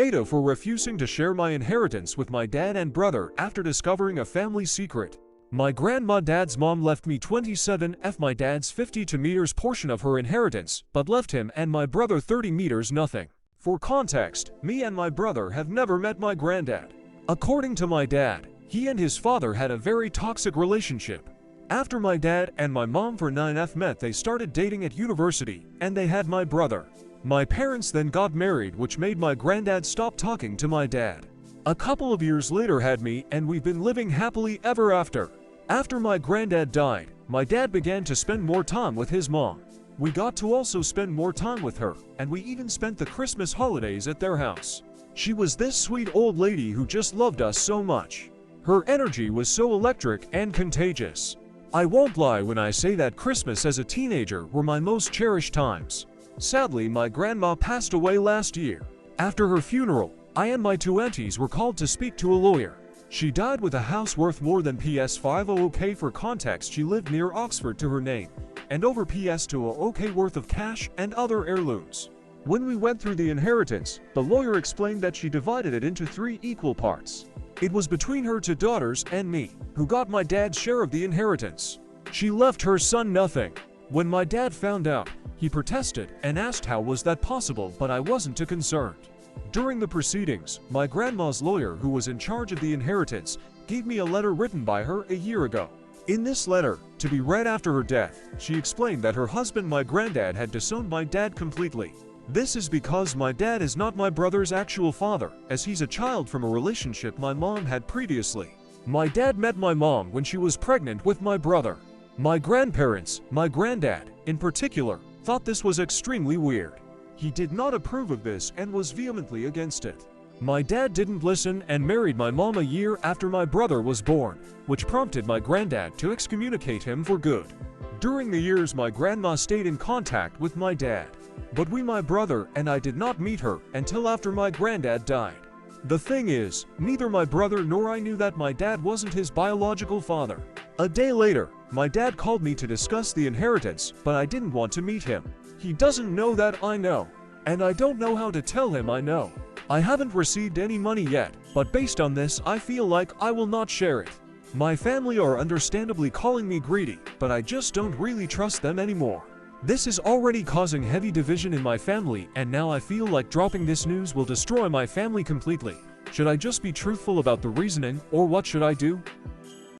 AITA for refusing to share my inheritance with my dad and brother after discovering a family secret. My grandma dad's mom left me 27F my dad's 52 meters portion of her inheritance, but left him and my brother 30 meters nothing. For context, me and my brother have never met my granddad. According to my dad, he and his father had a very toxic relationship. After my dad and my mom for 9F met, they started dating at university, and they had my brother. My parents then got married, which made my granddad stop talking to my dad. A couple of years later had me, and we've been living happily ever after. After my granddad died, my dad began to spend more time with his mom. We got to also spend more time with her, and we even spent the Christmas holidays at their house. She was this sweet old lady who just loved us so much. Her energy was so electric and contagious. I won't lie when I say that Christmas as a teenager were my most cherished times. Sadly, my grandma passed away last year. After her funeral, I and my two aunties were called to speak to a lawyer. She died with a house worth more than PS500K. For context, she lived near Oxford to her name, and over PS200K worth of cash and other heirlooms. When we went through the inheritance, the lawyer explained that she divided it into 3 equal parts. It was between her 2 daughters and me, who got my dad's share of the inheritance. She left her son nothing. When my dad found out, he protested and asked how was that possible, but I wasn't too concerned. During the proceedings, my grandma's lawyer, who was in charge of the inheritance, gave me a letter written by her a year ago. In this letter, to be read after her death, she explained that her husband, my granddad, had disowned my dad completely. This is because my dad is not my brother's actual father, as he's a child from a relationship my mom had previously. My dad met my mom when she was pregnant with my brother. My grandparents, my granddad, in particular, thought this was extremely weird. He did not approve of this and was vehemently against it. My dad didn't listen and married my mom a year after my brother was born, which prompted my granddad to excommunicate him for good. During the years, my grandma stayed in contact with my dad, but my brother and I did not meet her until after my granddad died. The thing is, neither my brother nor I knew that my dad wasn't his biological father. A day later, my dad called me to discuss the inheritance, but I didn't want to meet him. He doesn't know that I know, and I don't know how to tell him I know. I haven't received any money yet, but based on this, I feel like I will not share it. My family are understandably calling me greedy, but I just don't really trust them anymore. This is already causing heavy division in my family, and now I feel like dropping this news will destroy my family completely. Should I just be truthful about the reasoning, or what should I do?